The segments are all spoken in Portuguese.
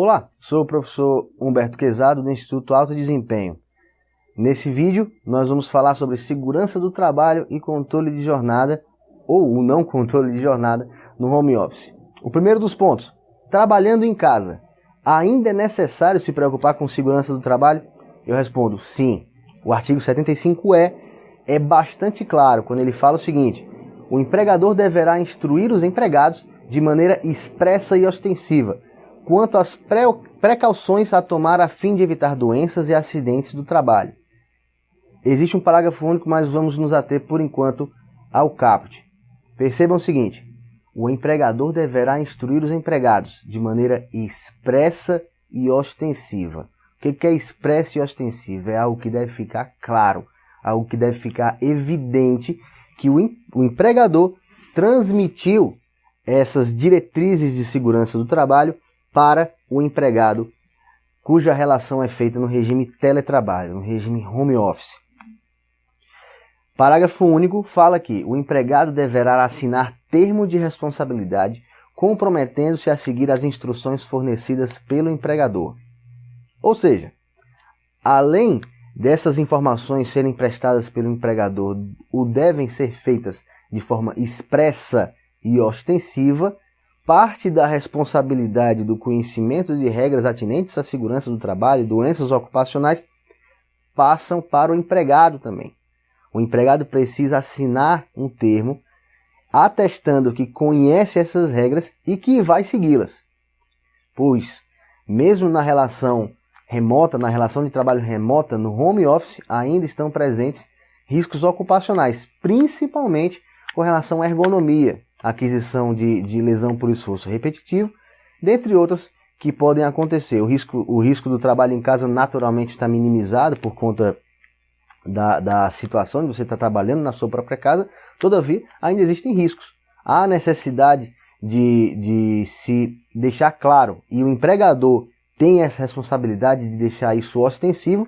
Olá, sou o professor Humberto Quezado do Instituto Alto Desempenho. Nesse vídeo, nós vamos falar sobre segurança do trabalho e controle de jornada, ou o não controle de jornada, no home office. O primeiro dos pontos, trabalhando em casa, ainda é necessário se preocupar com segurança do trabalho? Eu respondo, sim. O artigo 75E é bastante claro quando ele fala o seguinte: o empregador deverá instruir os empregados de maneira expressa e ostensiva quanto às precauções a tomar a fim de evitar doenças e acidentes do trabalho. Existe um parágrafo único, mas vamos nos ater por enquanto ao caput. Percebam o seguinte: o empregador deverá instruir os empregados de maneira expressa e ostensiva. O que é expressa e ostensiva? É algo que deve ficar claro, algo que deve ficar evidente que o empregador transmitiu essas diretrizes de segurança do trabalho para o empregado cuja relação é feita no regime teletrabalho, no regime home office. Parágrafo único fala que o empregado deverá assinar termo de responsabilidade comprometendo-se a seguir as instruções fornecidas pelo empregador. Ou seja, além dessas informações serem prestadas pelo empregador, devem ser feitas de forma expressa e ostensiva, parte da responsabilidade do conhecimento de regras atinentes à segurança do trabalho e doenças ocupacionais passam para o empregado também. O empregado precisa assinar um termo atestando que conhece essas regras e que vai segui-las. Pois, mesmo na relação remota, na relação de trabalho remota, no home office, ainda estão presentes riscos ocupacionais, principalmente com relação à ergonomia, aquisição de lesão por esforço repetitivo, dentre outras que podem acontecer. O risco do trabalho em casa naturalmente está minimizado por conta da situação de você estar trabalhando na sua própria casa, todavia ainda existem riscos. Há necessidade de se deixar claro, e o empregador tem essa responsabilidade de deixar isso ostensivo,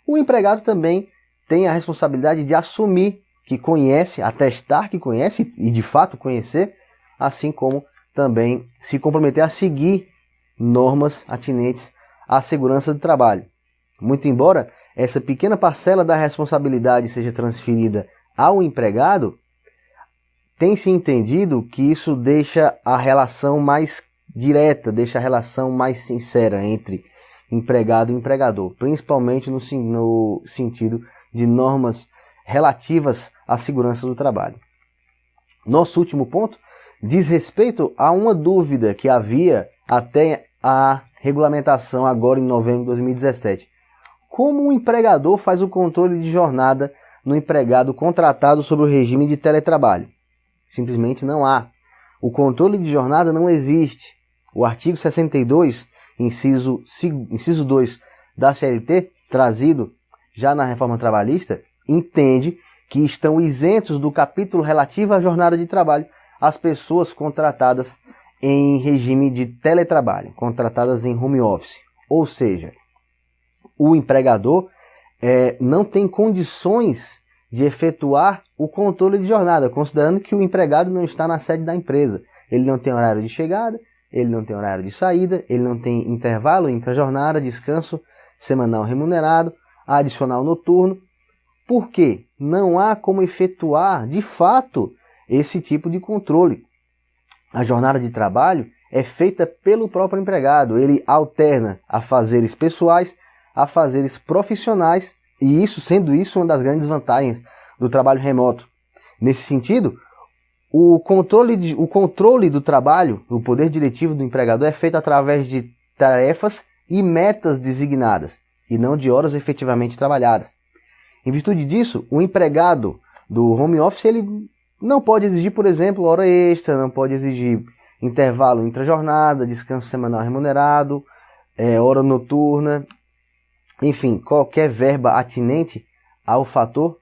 o empregado também tem a responsabilidade de assumir que conhece, atestar que conhece e de fato conhecer, assim como também se comprometer a seguir normas atinentes à segurança do trabalho. Muito embora essa pequena parcela da responsabilidade seja transferida ao empregado, tem-se entendido que isso deixa a relação mais direta, deixa a relação mais sincera entre empregado e empregador, principalmente no sentido de normas relativas à segurança do trabalho. Nosso último ponto diz respeito a uma dúvida que havia até a regulamentação agora em novembro de 2017. Como o empregador faz o controle de jornada no empregado contratado sobre o regime de teletrabalho? Simplesmente não há. O controle de jornada não existe. O artigo 62, inciso 2 da CLT, trazido já na reforma trabalhista, entende que estão isentos do capítulo relativo à jornada de trabalho as pessoas contratadas em regime de teletrabalho, contratadas em home office. Ou seja, o empregador não tem condições de efetuar o controle de jornada, considerando que o empregado não está na sede da empresa. Ele não tem horário de chegada, ele não tem horário de saída, ele não tem intervalo intra-jornada, descanso semanal remunerado, adicional noturno. Por quê? Não há como efetuar, de fato, esse tipo de controle. A jornada de trabalho é feita pelo próprio empregado. Ele alterna afazeres pessoais, afazeres profissionais, e sendo isso uma das grandes vantagens do trabalho remoto. Nesse sentido, o controle do trabalho, o poder diretivo do empregador é feito através de tarefas e metas designadas, e não de horas efetivamente trabalhadas. Em virtude disso, o empregado do home office ele não pode exigir, por exemplo, hora extra, não pode exigir intervalo intra-jornada, descanso semanal remunerado, hora noturna, enfim, qualquer verba atinente ao fator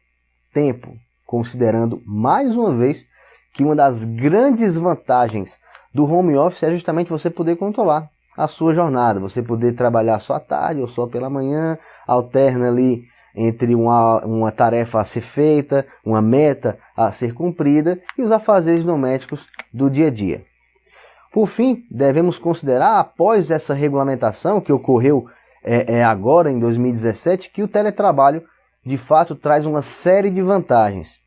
tempo, considerando mais uma vez que uma das grandes vantagens do home office é justamente você poder controlar a sua jornada, você poder trabalhar só à tarde ou só pela manhã, alterna ali entre uma tarefa a ser feita, uma meta a ser cumprida e os afazeres domésticos do dia a dia. Por fim, devemos considerar, após essa regulamentação que ocorreu agora em 2017, que o teletrabalho de fato traz uma série de vantagens.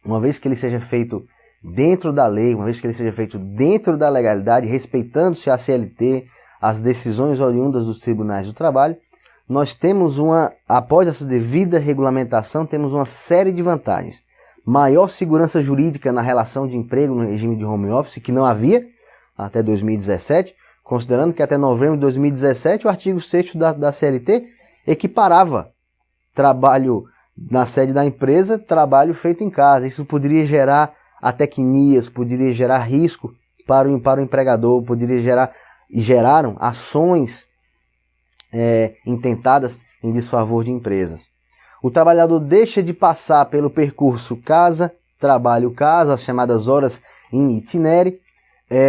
Uma vez que ele seja feito dentro da lei, uma vez que ele seja feito dentro da legalidade, respeitando-se a CLT, as decisões oriundas dos tribunais do trabalho, nós temos após essa devida regulamentação, temos uma série de vantagens. Maior segurança jurídica na relação de emprego no regime de home office, que não havia até 2017, considerando que até novembro de 2017 o artigo 6º da CLT equiparava trabalho na sede da empresa, trabalho feito em casa. Isso poderia gerar atequinias, poderia gerar risco para o empregador, geraram ações intentadas em desfavor de empresas. O trabalhador deixa de passar pelo percurso casa, trabalho, casa, as chamadas horas em itinério,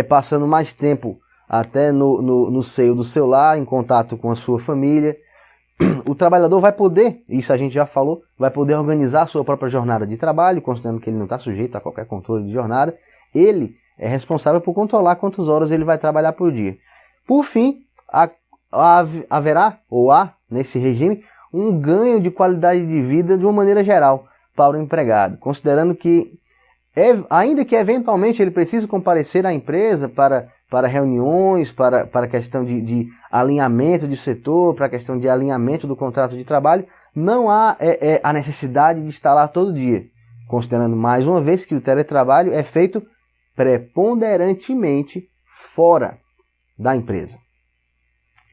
passando mais tempo até no seio do seu lar, em contato com a sua família. O trabalhador vai poder, isso a gente já falou, vai poder organizar a sua própria jornada de trabalho, considerando que ele não está sujeito a qualquer controle de jornada. Ele é responsável por controlar quantas horas ele vai trabalhar por dia. Por fim, haverá, ou há, nesse regime, um ganho de qualidade de vida de uma maneira geral para o empregado, considerando que, ainda que eventualmente ele precise comparecer à empresa para reuniões, para a questão de alinhamento de setor, para a questão de alinhamento do contrato de trabalho, não há a necessidade de estar lá todo dia, considerando mais uma vez que o teletrabalho é feito preponderantemente fora da empresa.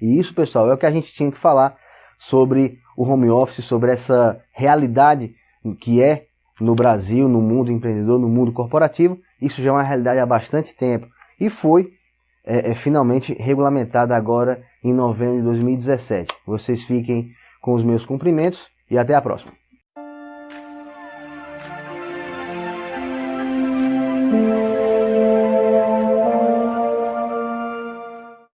E isso, pessoal, é o que a gente tinha que falar sobre o home office, sobre essa realidade que é no Brasil, no mundo empreendedor, no mundo corporativo. Isso já é uma realidade há bastante tempo e foi finalmente regulamentada agora em novembro de 2017. Vocês fiquem com os meus cumprimentos e até a próxima.